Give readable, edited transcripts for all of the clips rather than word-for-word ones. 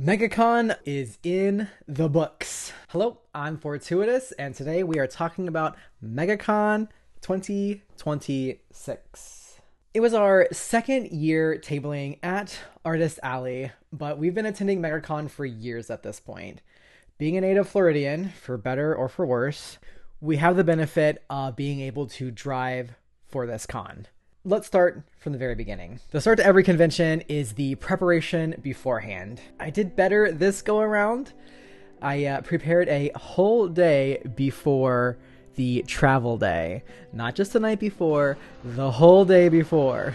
Megacon is in the books. Hello, I'm Fortuitous, and today we are talking about Megacon 2026. It was our second year tabling at Artist Alley, but we've been attending Megacon for years at this point. Being a native Floridian, for better or for worse, we have the benefit of being able to drive for this con. Let's start from the very beginning. The start to every convention is the preparation beforehand. I did better this go around. I prepared a whole day before the travel day. Not just the night before, the whole day before.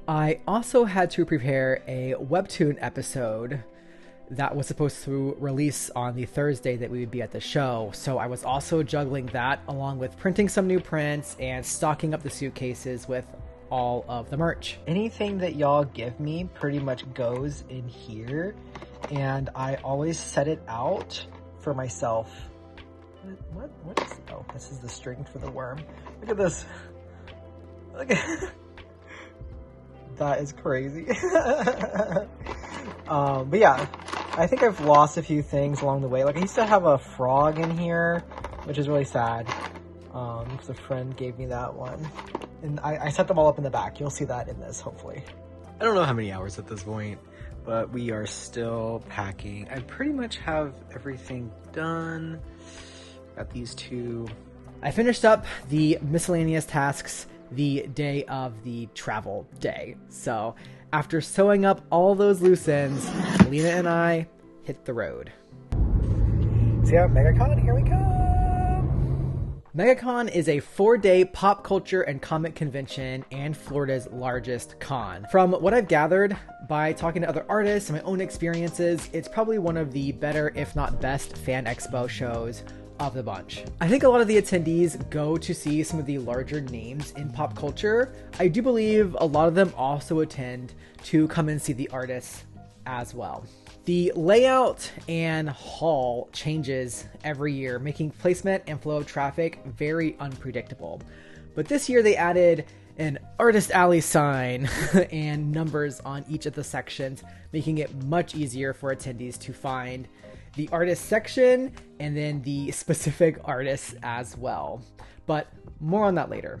I also had to prepare a webtoon episode that was supposed to release on the Thursday that we would be at the show. So I was also juggling that along with printing some new prints and stocking up the suitcases with all of the merch. Anything that y'all give me pretty much goes in here, and I always set it out for myself. What is, oh, this is the string for the worm. Look at this. Look at that is crazy. But yeah, I think I've lost a few things along the way. Like I used to have a frog in here, which is really sad. Because a friend gave me that one. And I set them all up in the back. You'll see that in this, hopefully. I don't know how many hours at this point, but we are still packing. I pretty much have everything done. Got these two. I finished up the miscellaneous tasks the day of the travel day. So after sewing up all those loose ends, Lena and I hit the road. So yeah, Megacon, here we come! Megacon is a 4-day pop culture and comic convention and Florida's largest con. From what I've gathered by talking to other artists and my own experiences, it's probably one of the better, if not best, fan expo shows of the bunch. I think a lot of the attendees go to see some of the larger names in pop culture. I do believe a lot of them also attend to come and see the artists as well. The layout and hall changes every year, making placement and flow of traffic very unpredictable. But this year they added an Artist Alley sign and numbers on each of the sections, making it much easier for attendees to find the artist section and then the specific artists as well. But more on that later.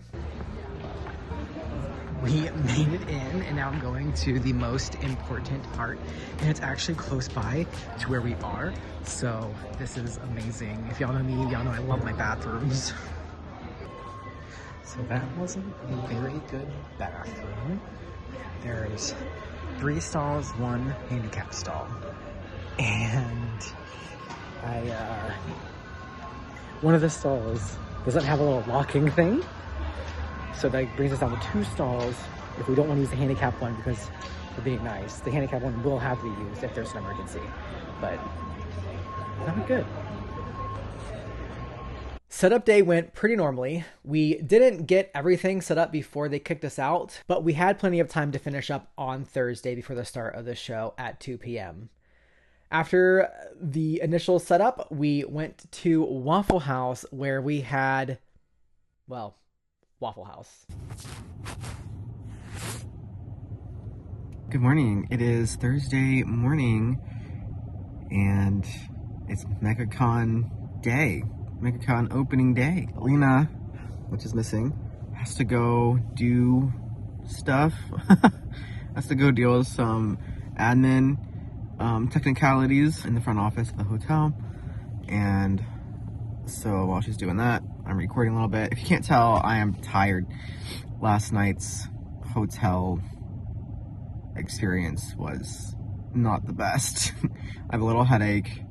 We made it in, and now I'm going to the most important part, and it's actually close by to where we are, so this is amazing. If y'all know me, y'all know I love my bathrooms. So that was a very good bathroom. There's 3 stalls, 1 handicap stall, and one of the stalls doesn't have a little locking thing, so that brings us down to 2 stalls if we don't want to use the handicap one because we're being nice. The handicap one will have to be used if there's an emergency, but that was good. Setup day went pretty normally. We didn't get everything set up before they kicked us out, but we had plenty of time to finish up on Thursday before the start of the show at 2 p.m. After the initial setup, we went to Waffle House where we had, well, Waffle House. Good morning. It is Thursday morning and it's Megacon day. Megacon opening day. Lena, which is missing, has to go do stuff. Has to go deal with some admin technicalities in the front office of the hotel, and so while she's doing that, I'm recording a little bit. If you can't tell, I am tired. Last night's hotel experience was not the best. I have a little headache.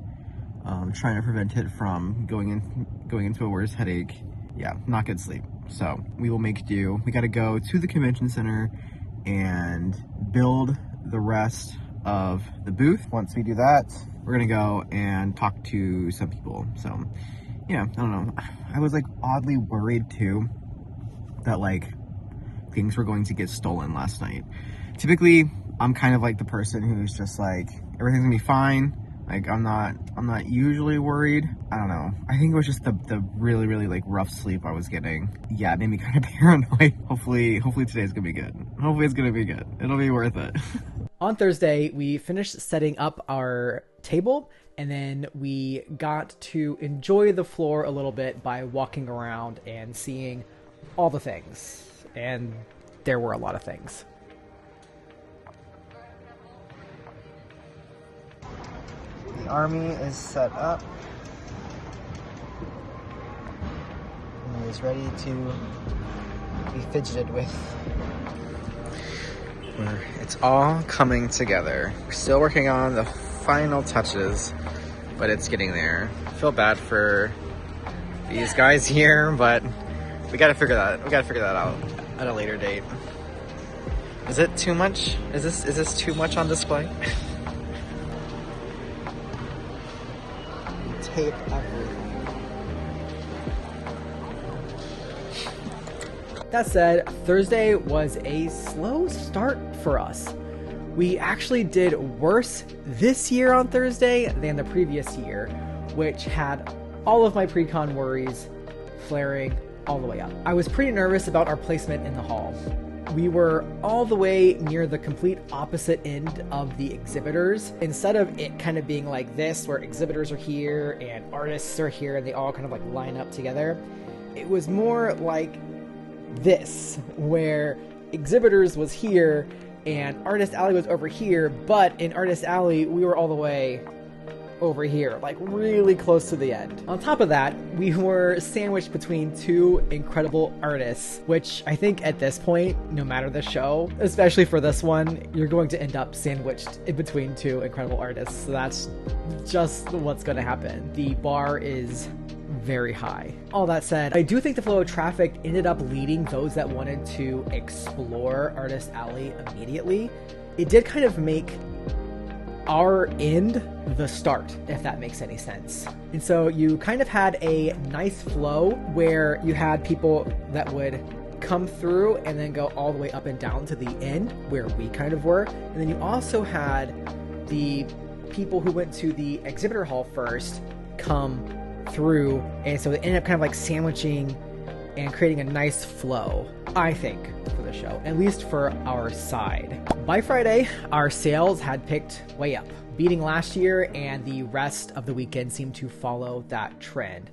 Trying to prevent it from going into a worse headache. Yeah, not good sleep. So we will make do. We got to go to the convention center and build the rest of the booth. Once we do that, we're gonna go and talk to some people. So yeah, I don't know. I was like oddly worried too that like things were going to get stolen last night. Typically, I'm kind of like the person who's just like, everything's gonna be fine. Like I'm not usually worried. I don't know. I think it was just the really, really like rough sleep I was getting. Yeah, it made me kind of paranoid. Hopefully today's gonna be good. Hopefully it's gonna be good. It'll be worth it. On Thursday, we finished setting up our table, and then we got to enjoy the floor a little bit by walking around and seeing all the things. And there were a lot of things. The army is set up. And it is ready to be fidgeted with. It's all coming together. We're still working on the final touches, but it's getting there. I feel bad for these guys here, but we gotta figure that out at a later date. Is it too much? Is this too much on display? Tape everywhere. That said, Thursday was a slow start for us. We actually did worse this year on Thursday than the previous year, which had all of my pre-con worries flaring all the way up. I was pretty nervous about our placement in the hall. We were all the way near the complete opposite end of the exhibitors. Instead of it kind of being like this, where exhibitors are here and artists are here and they all kind of like line up together, it was more like this, where exhibitors was here and Artist Alley was over here, but in Artist Alley we were all the way over here, like really close to the end. On top of that, we were sandwiched between two incredible artists, which I think at this point, no matter the show, especially for this one, you're going to end up sandwiched in between two incredible artists. So that's just what's going to happen. The bar is very high. All that said, I do think the flow of traffic ended up leading those that wanted to explore Artist Alley immediately. It did kind of make our end the start, if that makes any sense. And so you kind of had a nice flow where you had people that would come through and then go all the way up and down to the end where we kind of were. And then you also had the people who went to the exhibitor hall first come through, and so they ended up kind of like sandwiching and creating a nice flow, I think, for the show, at least for our side. By Friday, our sales had picked way up, beating last year, and the rest of the weekend seemed to follow that trend.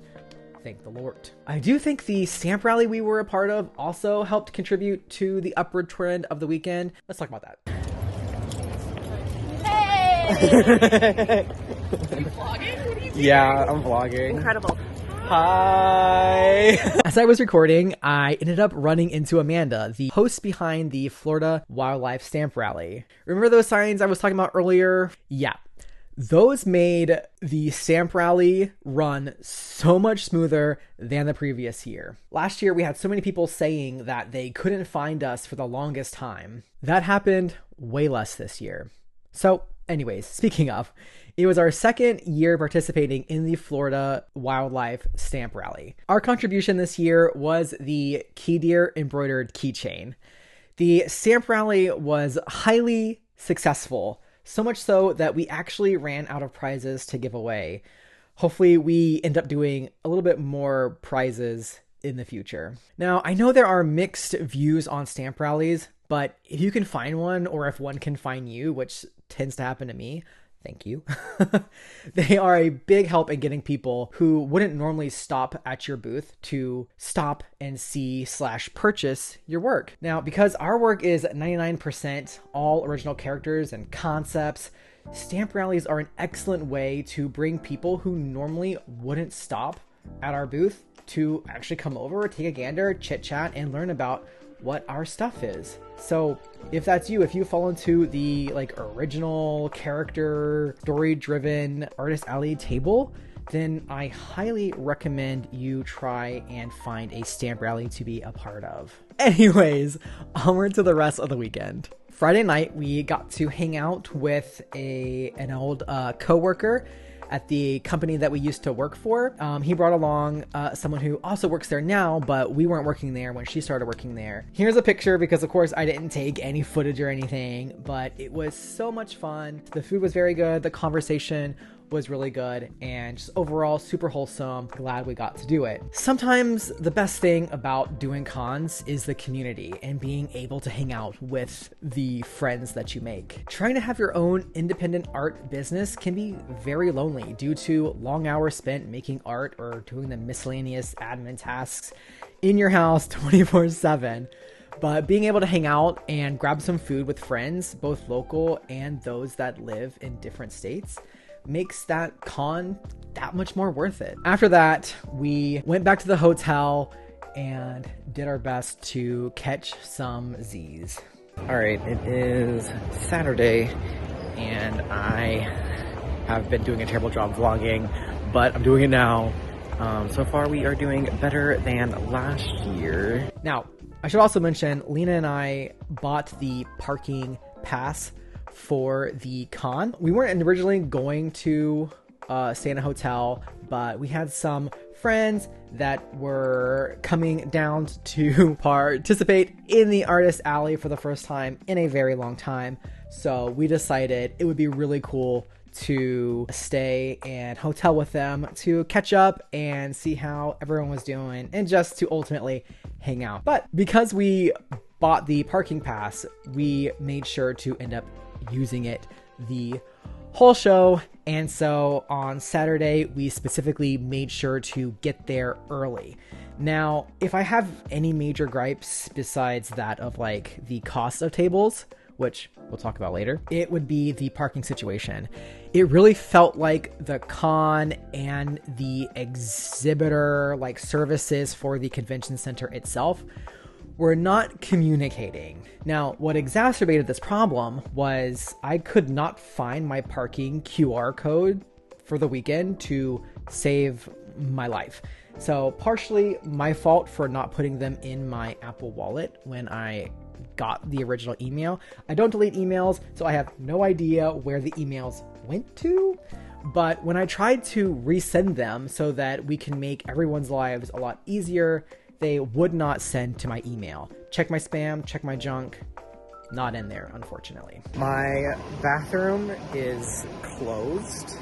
Thank the Lord. I do think the stamp rally we were a part of also helped contribute to the upward trend of the weekend. Let's talk about that. Hey! Are you vlogging? What are you doing? Yeah, I'm vlogging. Incredible. Hi! As I was recording, I ended up running into Amanda, the host behind the Florida Wildlife Stamp Rally. Remember those signs I was talking about earlier? Yeah. Those made the stamp rally run so much smoother than the previous year. Last year, we had so many people saying that they couldn't find us for the longest time. That happened way less this year. So, anyways, speaking of, it was our second year participating in the Florida Wildlife Stamp Rally. Our contribution this year was the key deer embroidered keychain. The stamp rally was highly successful, so much so that we actually ran out of prizes to give away. Hopefully we end up doing a little bit more prizes in the future. Now, I know there are mixed views on stamp rallies, but if you can find one, or if one can find you, which tends to happen to me, thank you. They are a big help in getting people who wouldn't normally stop at your booth to stop and see/purchase your work. Now, because our work is 99% all original characters and concepts, stamp rallies are an excellent way to bring people who normally wouldn't stop at our booth to actually come over, take a gander, chit chat, and learn about what our stuff is. So if that's you, if you fall into the like original character story driven Artist Alley table, then I highly recommend you try and find a stamp rally to be a part of. Anyways, onward to the rest of the weekend. Friday night, we got to hang out with an old coworker at the company that we used to work for. He brought along someone who also works there now, but we weren't working there when she started working there. Here's a picture because of course I didn't take any footage or anything, but it was so much fun. The food was very good. The conversation was really good, and just overall super wholesome. Glad we got to do it. Sometimes the best thing about doing cons is the community and being able to hang out with the friends that you make. Trying to have your own independent art business can be very lonely due to long hours spent making art or doing the miscellaneous admin tasks in your house 24/7. But being able to hang out and grab some food with friends, both local and those that live in different states, makes that con that much more worth it. After that, we went back to the hotel and did our best to catch some Z's. All right, it is Saturday and I have been doing a terrible job vlogging, but I'm doing it now. So far we are doing better than last year. Now, I should also mention, Lena and I bought the parking pass for the con. We weren't originally going to stay in a hotel, but we had some friends that were coming down to participate in the artist alley for the first time in a very long time. So we decided it would be really cool to stay and hotel with them to catch up and see how everyone was doing and just to ultimately hang out. But because we bought the parking pass, we made sure to end up using it the whole show. And so on Saturday, we specifically made sure to get there early. Now, if I have any major gripes besides that of like the cost of tables, which we'll talk about later, it would be the parking situation. It really felt like the con and the exhibitor like services for the convention center itself were not communicating. Now, what exacerbated this problem was I could not find my parking QR code for the weekend to save my life. So partially my fault for not putting them in my Apple Wallet when I got the original email. I don't delete emails, so I have no idea where the emails went to. But when I tried to resend them so that we can make everyone's lives a lot easier, they would not send to my email. Check my spam, check my junk. Not in there, unfortunately. My bathroom is closed.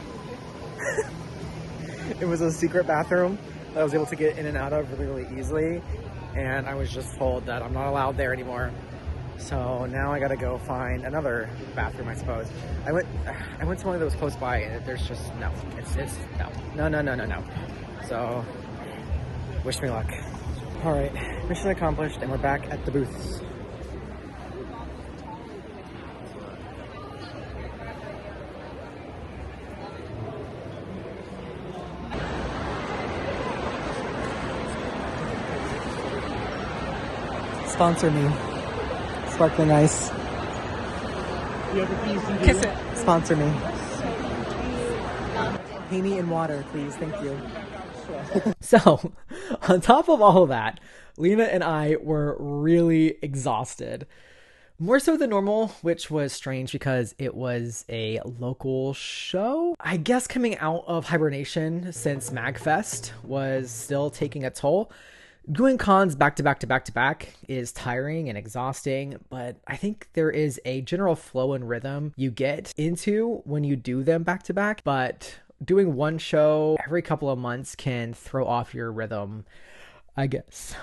It was a secret bathroom that I was able to get in and out of really, really easily. And I was just told that I'm not allowed there anymore. So now I gotta go find another bathroom, I suppose. I went to one that was close by and there's just no. It's no. So wish me luck. All right, mission accomplished and we're back at the booths. Sponsor me. Sparkling ice. Kiss it. Sponsor me. Pay me in water, please. Thank you. So, on top of all of that, Lena and I were really exhausted. More so than normal, which was strange because it was a local show. I guess coming out of hibernation since MagFest was still taking a toll. Doing cons back to back to back to back is tiring and exhausting, but I think there is a general flow and rhythm you get into when you do them back to back, but doing one show every couple of months can throw off your rhythm, I guess.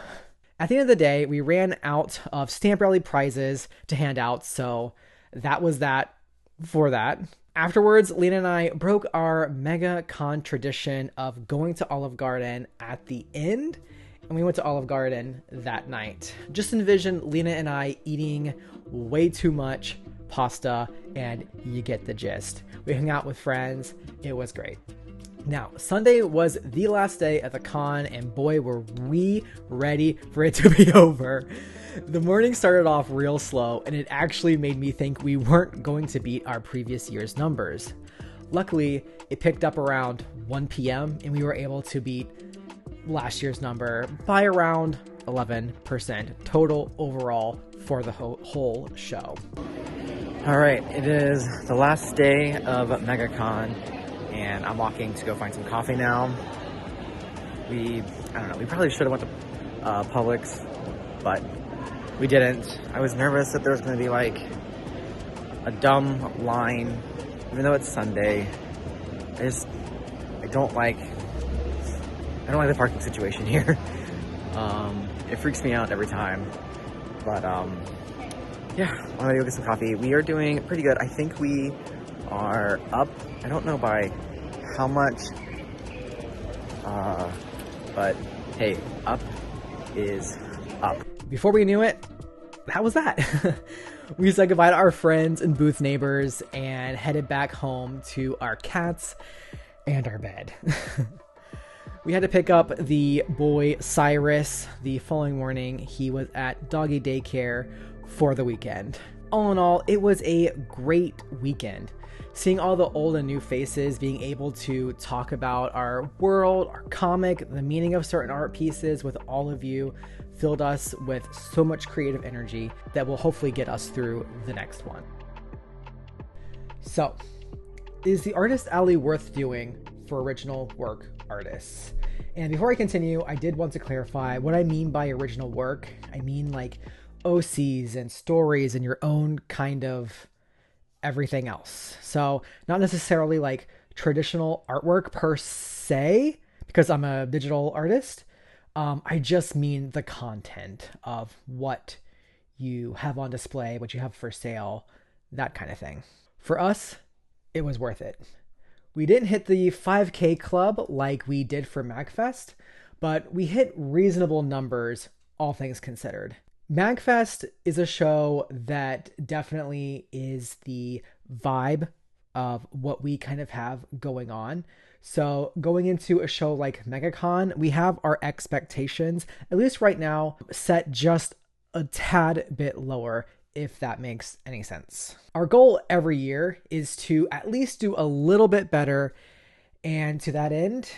At the end of the day, we ran out of stamp rally prizes to hand out, so that was that for that. Afterwards, Lena and I broke our Megacon tradition of going to Olive Garden at the end, and we went to Olive Garden that night. Just envision Lena and I eating way too much pasta, and you get the gist. We hung out with friends. It was great. Now, Sunday was the last day of the con, and boy, were we ready for it to be over. The morning started off real slow, and it actually made me think we weren't going to beat our previous year's numbers. Luckily, it picked up around 1 p.m., and we were able to beat last year's number by around 11% total overall for the whole show. All right, it is the last day of Megacon, and I'm walking to go find some coffee now. I don't know, we probably should have went to Publix, but we didn't. I was nervous that there was going to be like a dumb line, even though it's Sunday. I don't like the parking situation here. It freaks me out every time. But yeah, I'm gonna go get some coffee. We are doing pretty good. I think we are up. I don't know by how much, but hey, up is up. Before we knew it, that was that. We said goodbye to our friends and booth neighbors and headed back home to our cats and our bed. We had to pick up the boy Cyrus the following morning. He was at doggy daycare for the weekend. All in all, it was a great weekend. Seeing all the old and new faces, being able to talk about our world, our comic, the meaning of certain art pieces with all of you filled us with so much creative energy that will hopefully get us through the next one. So, is the artist alley worth doing for original work artists? And before I continue, I did want to clarify what I mean by original work. I mean like OCs and stories and your own kind of everything else. So not necessarily like traditional artwork per se, because I'm a digital artist. I just mean the content of what you have on display, what you have for sale, that kind of thing. For us, it was worth it. We didn't hit the 5K club like we did for MagFest, but we hit reasonable numbers, all things considered. MagFest is a show that definitely is the vibe of what we kind of have going on. So going into a show like Megacon, we have our expectations, at least right now, set just a tad bit lower, if that makes any sense. Our goal every year is to at least do a little bit better, and to that end,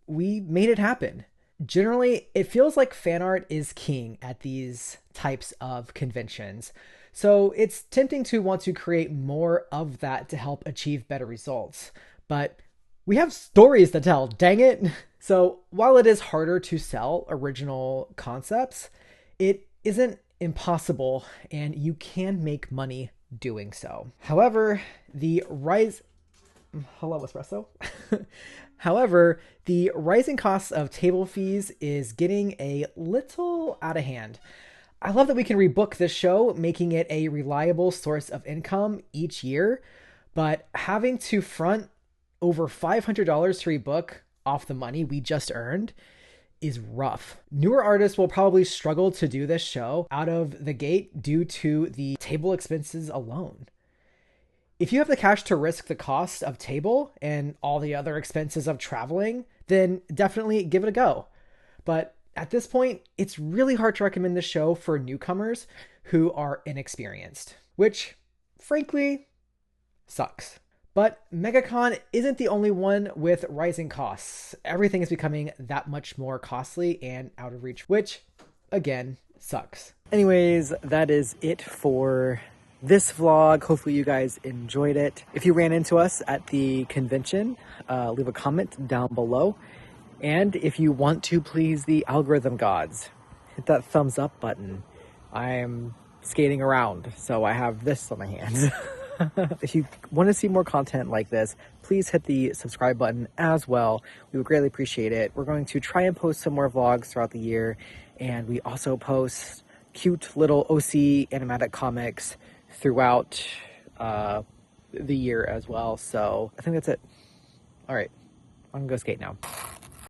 we made it happen. Generally, it feels like fan art is king at these types of conventions, so it's tempting to want to create more of that to help achieve better results. But we have stories to tell, dang it! So while it is harder to sell original concepts, it isn't impossible, and you can make money doing so. However, the Hello, espresso. However, the rising costs of table fees is getting a little out of hand. I love that we can rebook this show, making it a reliable source of income each year, but having to front over $500 to rebook off the money we just earned is rough. Newer artists will probably struggle to do this show out of the gate due to the table expenses alone. If you have the cash to risk the cost of table and all the other expenses of traveling, then definitely give it a go. But at this point, it's really hard to recommend this show for newcomers who are inexperienced, which frankly sucks. But Megacon isn't the only one with rising costs. Everything is becoming that much more costly and out of reach, which again sucks. Anyways, that is it for this vlog. Hopefully you guys enjoyed it. If you ran into us at the convention, leave a comment down below. And if you want to please the algorithm gods, hit that thumbs up button. I'm skating around, so I have this on my hands. If you want to see more content like this, please hit the subscribe button as well. We would greatly appreciate it. We're going to try and post some more vlogs throughout the year, and we also post cute little OC animatic comics throughout the year as well. So I think that's it. All right, I'm gonna go skate now.